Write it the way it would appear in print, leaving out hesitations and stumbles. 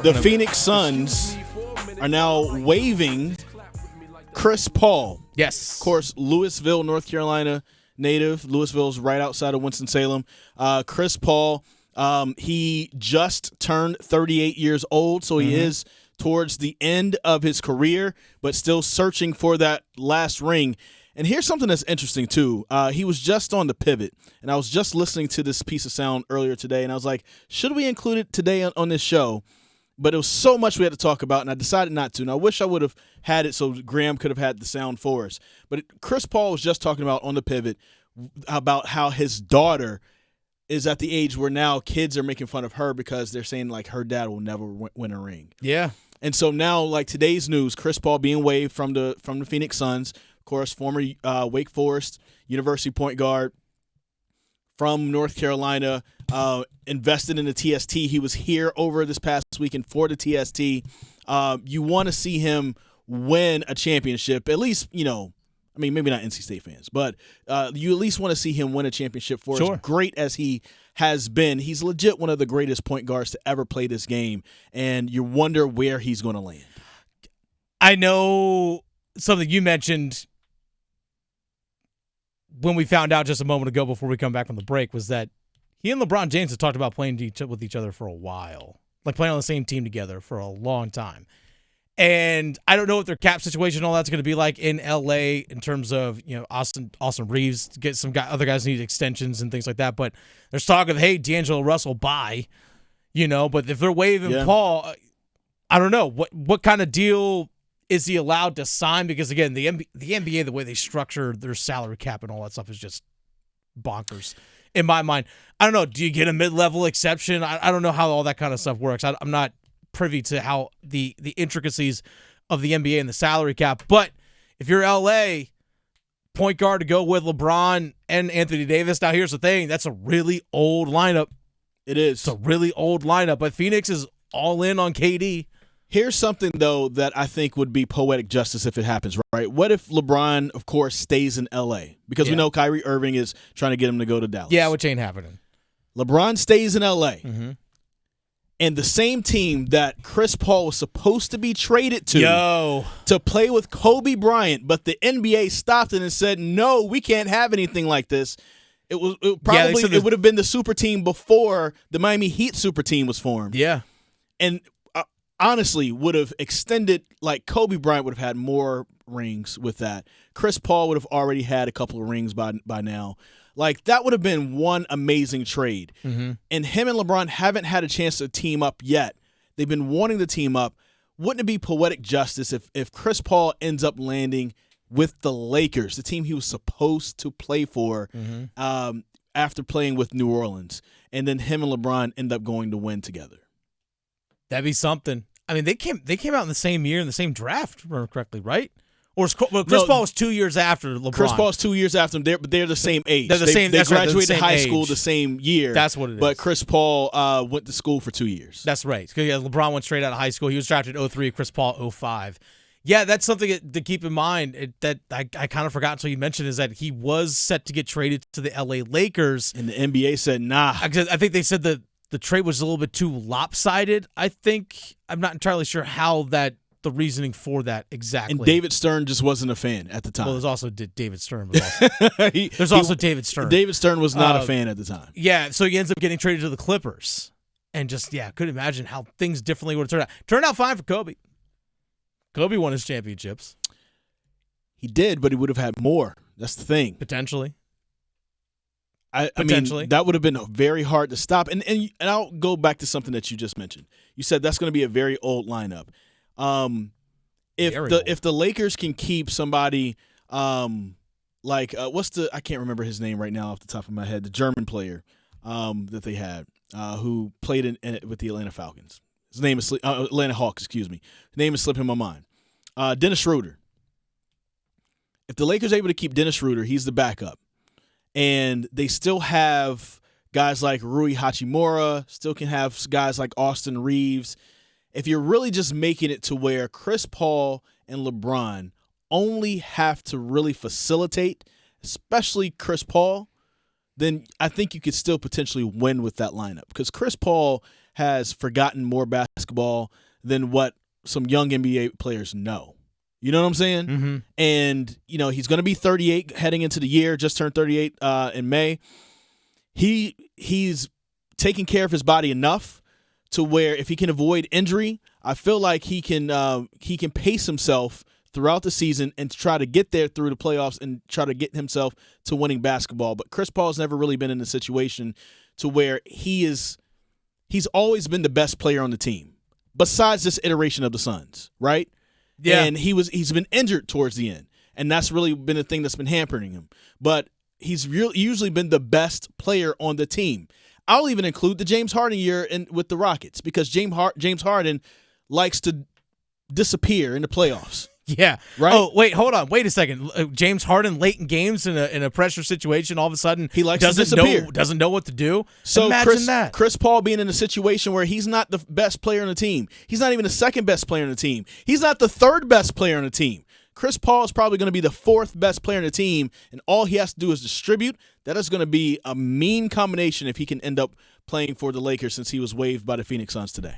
The Phoenix Suns are now waiving Chris Paul. Yes. Of course, Louisville, North Carolina native. Louisville's right outside of Winston-Salem. Chris Paul, he just turned 38 years old, so he is towards the end of his career, but still searching for that last ring. And here's something that's interesting, too. He was just on the pivot, and I was just listening to this piece of sound earlier today, and I was like, should we include it today on this show? But it was so much we had to talk about, and I decided not to. And I wish I would have had it so Graham could have had the sound for us. But Chris Paul was just talking about on the pivot about how his daughter is at the age where now kids are making fun of her because they're saying, like, her dad will never win a ring. Yeah. And so now, like, today's news, Chris Paul being waived from the Phoenix Suns, of course, former Wake Forest University point guard from North Carolina, invested in the TST. He was here over this past weekend for the TST. You want to see him win a championship, at least, maybe not NC State fans, but you at least want to see him win a championship for as great as he has been. He's legit one of the greatest point guards to ever play this game, and you wonder where he's going to land. I know something you mentioned when we found out just a moment ago before we come back from the break was that he and LeBron James have talked about playing with each other for a while, like playing on the same team together for a long time. And I don't know what their cap situation and all that's going to be like in LA in terms of, Austin Reeves, get some other guys need extensions and things like that. But there's talk of, hey, D'Angelo Russell, bye, but if they're waiving Paul, I don't know what kind of deal is he allowed to sign? Because again, the NBA, the way they structure their salary cap and all that stuff is just bonkers in my mind. I don't know. Do you get a mid-level exception? I don't know how all that kind of stuff works. I'm not privy to how the intricacies of the NBA and the salary cap. But if you're LA, point guard to go with LeBron and Anthony Davis. Now, here's the thing. That's a really old lineup. It is. It's a really old lineup. But Phoenix is all in on KD. Here's something, though, that I think would be poetic justice if it happens, right? What if LeBron, of course, stays in L.A.? Because we know Kyrie Irving is trying to get him to go to Dallas. Yeah, which ain't happening. LeBron stays in L.A. And the same team that Chris Paul was supposed to be traded to play with Kobe Bryant, but the NBA stopped it and said, no, we can't have anything like this. It would have been the super team before the Miami Heat super team was formed. Yeah. And honestly, would have extended, like Kobe Bryant would have had more rings with that. Chris Paul would have already had a couple of rings by now. Like, that would have been one amazing trade. And him and LeBron haven't had a chance to team up yet. They've been wanting to team up. Wouldn't it be poetic justice if Chris Paul ends up landing with the Lakers, the team he was supposed to play for after playing with New Orleans, and then him and LeBron end up going to win together? That'd be something. I mean, they came out in the same year in the same draft, if I remember correctly, right? Or Chris Paul was 2 years after LeBron. Chris Paul's 2 years after him, but they're the same age. They're the same. They graduated right, high school the same year. That's what it is. But Chris Paul went to school for 2 years. That's right. Because LeBron went straight out of high school. He was drafted 2003. Chris Paul 2005. Yeah, that's something to keep in mind that I kind of forgot until you mentioned is that he was set to get traded to the LA Lakers. And the NBA said, nah. I think they said the trade was a little bit too lopsided. I'm not entirely sure how the reasoning for that exactly. And David Stern just wasn't a fan at the time. Well, there's also David Stern. David Stern. David Stern was not a fan at the time. Yeah, so he ends up getting traded to the Clippers. And just, couldn't imagine how things differently would have turned out. Turned out fine for Kobe. Kobe won his championships. He did, but he would have had more. That's the thing. Potentially. I mean, that would have been very hard to stop. And I'll go back to something that you just mentioned. You said that's going to be a very old lineup. If the Lakers can keep somebody I can't remember his name right now off the top of my head, the German player that they had who played with the Atlanta Falcons. His name is Atlanta Hawks, excuse me. His name is slipping my mind. Dennis Schroeder. If the Lakers are able to keep Dennis Schroeder, he's the backup. And they still have guys like Rui Hachimura, still can have guys like Austin Reeves. If you're really just making it to where Chris Paul and LeBron only have to really facilitate, especially Chris Paul, then I think you could still potentially win with that lineup. Because Chris Paul has forgotten more basketball than what some young NBA players know. You know what I'm saying? Mm-hmm. And, he's going to be 38 heading into the year, just turned 38 in May. He's taking care of his body enough to where if he can avoid injury, I feel like he can pace himself throughout the season and try to get there through the playoffs and try to get himself to winning basketball. But Chris Paul's never really been in a situation to where he's always been the best player on the team, besides this iteration of the Suns, right? Yeah. And he's been injured towards the end, and that's really been the thing that's been hampering him. But he's usually been the best player on the team. I'll even include the James Harden year with the Rockets, because James Harden likes to disappear in the playoffs. Yeah. Right. Oh, wait, hold on. Wait a second. James Harden late in games in a pressure situation, all of a sudden he likes to disappear. Doesn't know what to do. So imagine that. Chris Paul being in a situation where he's not the best player on the team. He's not even the second best player on the team. He's not the third best player on the team. Chris Paul is probably going to be the fourth best player on the team, and all he has to do is distribute. That is going to be a mean combination if he can end up playing for the Lakers, since he was waived by the Phoenix Suns today.